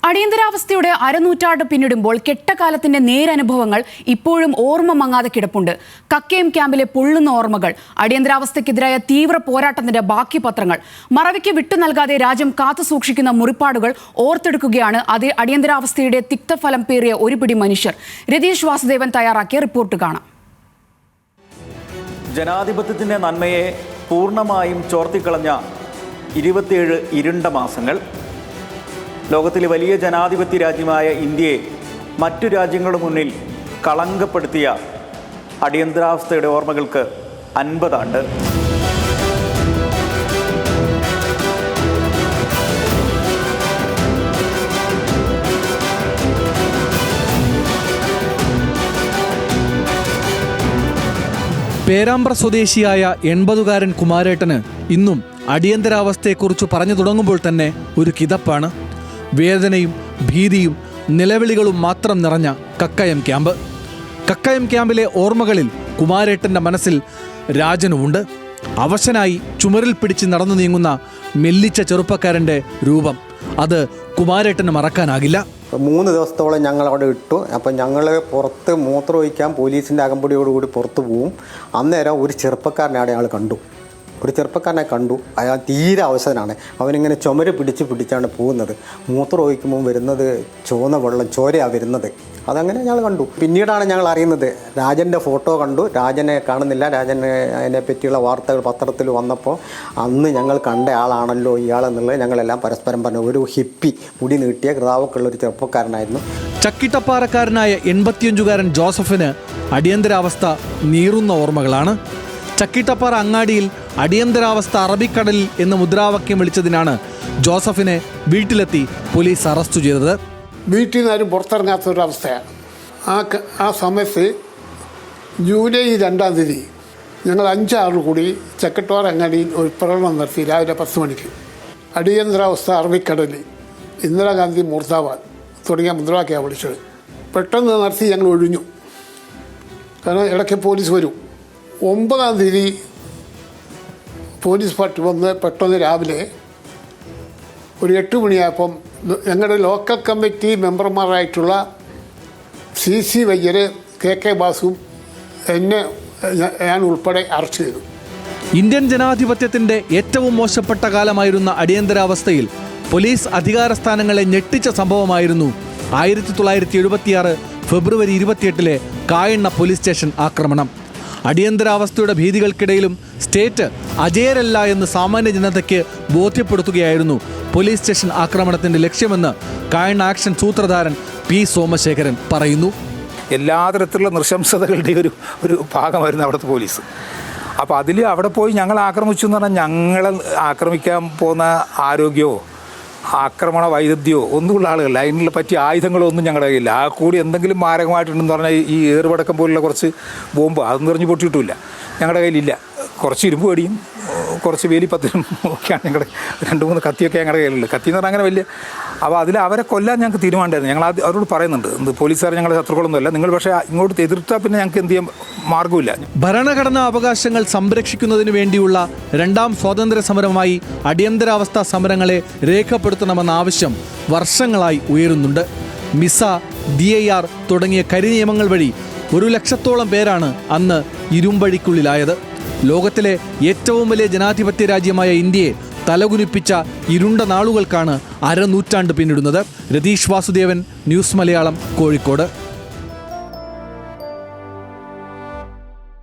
അടിയന്തരാവസ്ഥയുടെ അരനൂറ്റാണ്ട് പിന്നിടുമ്പോൾ കെട്ടകാലത്തിന്റെ നേരനുഭവങ്ങൾ ഇപ്പോഴും ഓർമ്മ മങ്ങാതെ കിടപ്പുണ്ട്. കക്കയം ക്യാമ്പിലെ പൊള്ളുന്ന ഓർമ്മകൾ, അടിയന്തരാവസ്ഥയ്ക്കെതിരായ തീവ്ര പോരാട്ടത്തിന്റെ ബാക്കി പത്രങ്ങൾ, മറവിക്ക് വിട്ടു നൽകാതെ രാജ്യം കാത്തുസൂക്ഷിക്കുന്ന മുറിപ്പാടുകൾ ഓർത്തെടുക്കുകയാണ് അതേ അടിയന്തരാവസ്ഥയുടെ തിക്തഫലം പേറിയ ഒരു പിടി മനുഷ്യർ. രതീഷ് വാസുദേവൻ തയ്യാറാക്കിയ റിപ്പോർട്ട് കാണാം. ജനാധിപത്യത്തിന്റെ നന്മയെ പൂർണ്ണമായും ചോർത്തിക്കളഞ്ഞ 27 ഇരുണ്ട മാസങ്ങൾ. ലോകത്തിലെ വലിയ ജനാധിപത്യ രാജ്യമായ ഇന്ത്യയെ മറ്റു രാജ്യങ്ങളുടെ മുന്നിൽ കളങ്കപ്പെടുത്തിയ അടിയന്തരാവസ്ഥയുടെ ഓർമ്മകൾക്ക് 50 ആണ്ട്. പേരാമ്പ്ര സ്വദേശിയായ 80-കാരൻ കുമാരേട്ടന് ഇന്നും അടിയന്തരാവസ്ഥയെക്കുറിച്ച് പറഞ്ഞു തുടങ്ങുമ്പോൾ തന്നെ ഒരു കിതപ്പാണ്. വേദനയും ഭീതിയും നിലവിളികളും മാത്രം നിറഞ്ഞ കക്കയം ക്യാമ്പ്. കക്കയം ക്യാമ്പിലെ ഓർമ്മകളിൽ കുമാരേട്ടൻ്റെ മനസ്സിൽ രാജനുമുണ്ട്. അവശനായി ചുമരിൽ പിടിച്ച് നടന്നു നീങ്ങുന്ന മെല്ലിച്ച ചെറുപ്പക്കാരൻ്റെ രൂപം, അത് കുമാരേട്ടന് മറക്കാനാകില്ല. 3 ദിവസത്തോളം ഞങ്ങൾ അവിടെ ഇട്ടു. അപ്പം ഞങ്ങൾ പുറത്ത് മൂത്രമൊഴിക്കാൻ പോലീസിൻ്റെ അകമ്പടിയോടുകൂടി പുറത്ത് പോവും. അന്നേരം ഒരു ചെറുപ്പക്കാരനെ അവിടെ ഞങ്ങൾ കണ്ടു. അയാൾ തീരെ അവശനാണ്. അവനിങ്ങനെ ചുമര് പിടിച്ചാണ് പോകുന്നത്. മൂത്രം ഒഴിക്കുമ്പോൾ വരുന്നത് ചുവന്ന വെള്ളം, ചോരയാണ് വരുന്നത്. അതങ്ങനെ ഞങ്ങൾ കണ്ടു. പിന്നീടാണ് ഞങ്ങൾ അറിയുന്നത്, രാജൻ്റെ ഫോട്ടോ കണ്ടു. രാജനെ കാണുന്നില്ല. അതിനെ പറ്റിയുള്ള വാർത്തകൾ പത്രത്തിൽ വന്നപ്പോൾ അന്ന് ഞങ്ങൾ കണ്ട ആളാണല്ലോ ഇയാളെന്നുള്ളത് ഞങ്ങളെല്ലാം പരസ്പരം പറഞ്ഞു. ഒരു ഹിപ്പി, മുടി നീട്ടിയ കൃതാവൊക്കെയുള്ള ഒരു ചെറുപ്പക്കാരനായിരുന്നു. ചക്കിട്ടപ്പാറക്കാരനായ 85-കാരൻ ജോസഫിന് അടിയന്തരാവസ്ഥ നീറുന്ന ഓർമ്മകളാണ്. ചക്കിട്ടപ്പാറ അങ്ങാടിയിൽ അടിയന്തരാവസ്ഥ അറബിക്കടലിൽ എന്ന് മുദ്രാവാക്യം വിളിച്ചതിനാണ് ജോസഫിനെ വീട്ടിലെത്തി പോലീസ് അറസ്റ്റ് ചെയ്തത്. വീട്ടിൽ നിന്ന് ആരും പുറത്തിറങ്ങാത്തൊരവസ്ഥയാണ്. ആ സമയത്ത് ജൂലൈ 2-ാം തീയതി ഞങ്ങൾ 5-6 കൂടി ചക്കിട്ടപ്പാറ അങ്ങാടിയിൽ ഒരു പ്രകടനം നടത്തി. രാവിലെ 10 മണിക്ക് അടിയന്തരാവസ്ഥ അറബിക്കടലിൽ, ഇന്ദിരാഗാന്ധി മുർദാബാദ് തുടങ്ങിയ മുദ്രാവാക്യമാണ് വിളിച്ചത്. പെട്ടെന്ന് നടത്തി ഞങ്ങൾ ഒഴിഞ്ഞു. കാരണം ഇടയ്ക്ക് പോലീസ് വരും. 9-ാം തീയതി പോലീസ് പാർട്ടി വന്ന് പെട്ടെന്ന് രാവിലെ ഒരു 8 മണിയായപ്പം ഞങ്ങളുടെ ലോക്കൽ കമ്മിറ്റി മെമ്പർമാരായിട്ടുള്ള CC വയ്യർ, KK ബാസുവും ഞാൻ ഉൾപ്പെടെ അറസ്റ്റ് ചെയ്തു. ഇന്ത്യൻ ജനാധിപത്യത്തിന്റെ ഏറ്റവും മോശപ്പെട്ട കാലമായിരുന്ന അടിയന്തരാവസ്ഥയിൽ പോലീസ് അധികാര സ്ഥാനങ്ങളെ ഞെട്ടിച്ച സംഭവമായിരുന്നു 1976 ഫെബ്രുവരി 28-ലെ കായണ്ണ പോലീസ് സ്റ്റേഷൻ ആക്രമണം. അടിയന്തരാവസ്ഥയുടെ ഭീതികൾക്കിടയിലും സ്റ്റേറ്റ് അജേയരല്ല എന്ന് സാമാന്യ ജനതയ്ക്ക് ബോധ്യപ്പെടുത്തുകയായിരുന്നു പോലീസ് സ്റ്റേഷൻ ആക്രമണത്തിന്റെ ലക്ഷ്യമെന്ന് കായണ്ണ ആക്ഷൻ സൂത്രധാരൻ P. സോമശേഖരൻ പറയുന്നു. എല്ലാ തരത്തിലുള്ള നൃശംസതകളുടെ ഒരു ഭാഗമായിരുന്നു അവിടുത്തെ പോലീസ്. അപ്പോൾ അവിടെ പോയി ഞങ്ങൾ ആക്രമിച്ചു എന്ന് പറഞ്ഞാൽ ഞങ്ങളെ ആക്രമിക്കാൻ പോകുന്ന ആരോഗ്യമോ ആക്രമണ വൈദഗ്ധ്യമോ ഒന്നുമുള്ള ആളുകളില്ല. അതിനുള്ള പറ്റിയ ആയുധങ്ങളോ ഒന്നും ഞങ്ങളുടെ കയ്യില്ല. ആ കൂടി എന്തെങ്കിലും മാരകമായിട്ടുണ്ടെന്ന് പറഞ്ഞാൽ ഈ ഏറുപടക്കം പോലുള്ള കുറച്ച് ബോംബ് അതൊന്നും എറിഞ്ഞ് പൊട്ടിയിട്ടില്ല, ഞങ്ങളുടെ കയ്യിലില്ല. കുറച്ച് ഇരുമ്പ് പേടിയും കുറച്ച് വേലിപ്പത്തിനും ഒക്കെയാണ് ഞങ്ങളുടെ 2-3 കത്തിയൊക്കെ ഞങ്ങളുടെ കയ്യിലുള്ളത്. കത്തി എന്ന് പറഞ്ഞാൽ അങ്ങനെ വലിയ. അപ്പോൾ അവരെ കൊല്ലാൻ ഞങ്ങൾക്ക് തീരുമാനമായിരുന്നു. ഞങ്ങൾ അവരോട് പറയുന്നുണ്ട്, പോലീസുകാർ ഞങ്ങളുടെ ശത്രുക്കളൊന്നുമല്ല, നിങ്ങൾ പക്ഷേ ഇങ്ങോട്ട് എതിർത്താൽ പിന്നെ ഞങ്ങൾക്ക് എന്ത് ചെയ്യാൻ മാർഗ്ഗമില്ല. ഭരണഘടനാ അവകാശങ്ങൾ സംരക്ഷിക്കുന്നതിന് വേണ്ടിയുള്ള 2-ാം സ്വാതന്ത്ര്യ സമരമായി അടിയന്തരാവസ്ഥാ സമരങ്ങളെ രേഖപ്പെടുത്തണമെന്ന ആവശ്യം വർഷങ്ങളായി ഉയരുന്നുണ്ട്. മിസ, DIR തുടങ്ങിയ കരിനിയമങ്ങൾ വഴി 1 ലക്ഷത്തോളം പേരാണ് അന്ന് ഇരുമ്പഴിക്കുള്ളിലായത്. ലോകത്തിലെ ഏറ്റവും വലിയ ജനാധിപത്യ രാജ്യമായ ഇന്ത്യയെ തലകുനിപ്പിച്ച ഇരുണ്ട നാളുകൾക്കാണ് അരനൂറ്റാണ്ട് പിന്നിടുന്നത്. രതീഷ് വാസുദേവൻ, ന്യൂസ് മലയാളം, കോഴിക്കോട്.